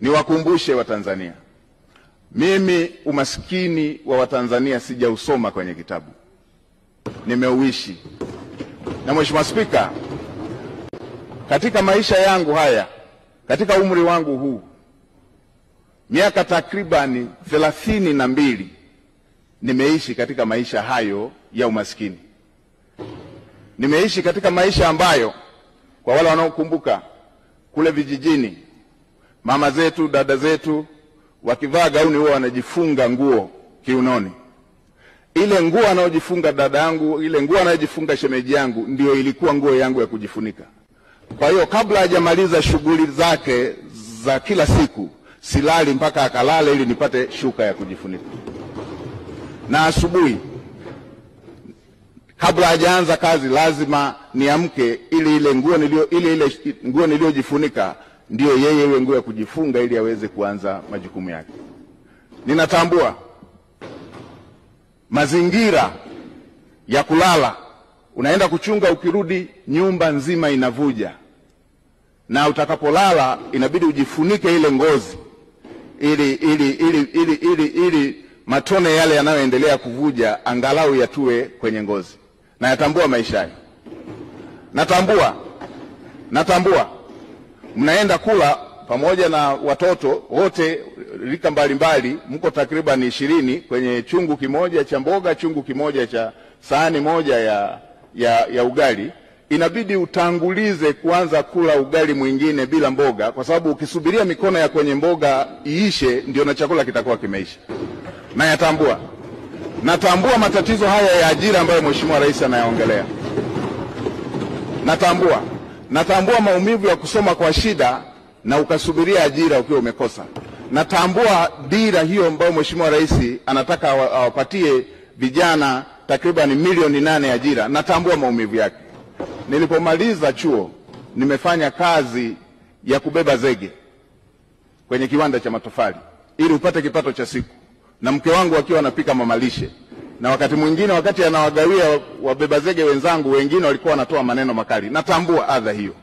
Niwakumbushe Watanzania, mimi umaskini wa Watanzania sijausoma kwenye kitabu, nimeuishi. Na Mheshimiwa Spika, katika maisha yangu haya, katika umri wangu huu, miaka takribani 32 nimeishi katika maisha hayo ya umaskini. Nimeishi katika maisha ambayo, kwa wale wanaokumbuka, kule vijijini mama zetu, dada zetu wakivaa gauni huwa wanajifunga nguo kiunoni. Ile nguo anayojifunga dada yangu, ile nguo anayojifunga shemeji yangu, ndio ilikuwa nguo yangu ya kujifunika. Kwa hiyo kabla hajamaliza shughuli zake za kila siku, silali mpaka akalale ili nipate shuka ya kujifunika. Na asubuhi kabla hajaanza kazi lazima niamke ili ile nguo niliyojifunika ndio yeye iwe nguo ya kujifunga ili aweze kuanza majukumu yake. Ninatambua mazingira ya kulala, unaenda kuchunga, ukirudi nyumba nzima inavuja, na utakapolala inabidi ujifunike ile ngozi ili matone yale yanayoendelea kuvuja angalau yatue kwenye ngozi. Na yatambua maisha hayo. Natambua mnaenda kula pamoja na watoto wote rika mbalimbali, mko takriban 20 kwenye chungu kimoja cha mboga, chungu kimoja cha sahani moja ya ugali. Inabidi utangulize kuanza kula ugali mwingine bila mboga, kwa sababu ukisubiria mikono ya kwenye mboga iishe ndio na chakula kitakuwa kimeisha. Na natambua matatizo haya ya ajira ambayo Mheshimiwa Rais anayaongelea. Natambua maumivu ya kusoma kwa shida na ukasubiria ajira ukiwa umekosa. Natambua dira hiyo ambayo Mheshimiwa Rais anataka awapatie vijana takriban milioni 8 ajira. Natambua maumivu yake. Nilipomaliza chuo nimefanya kazi ya kubeba zege kwenye kiwanda cha matofali ili upate kipato cha siku, na mke wangu akiwa anapika mamalishe. Na wakati mwingine wakati anawagawia wabeba zege wenzangu, wengine walikuwa wanatoa maneno makali. Natambua adha hiyo.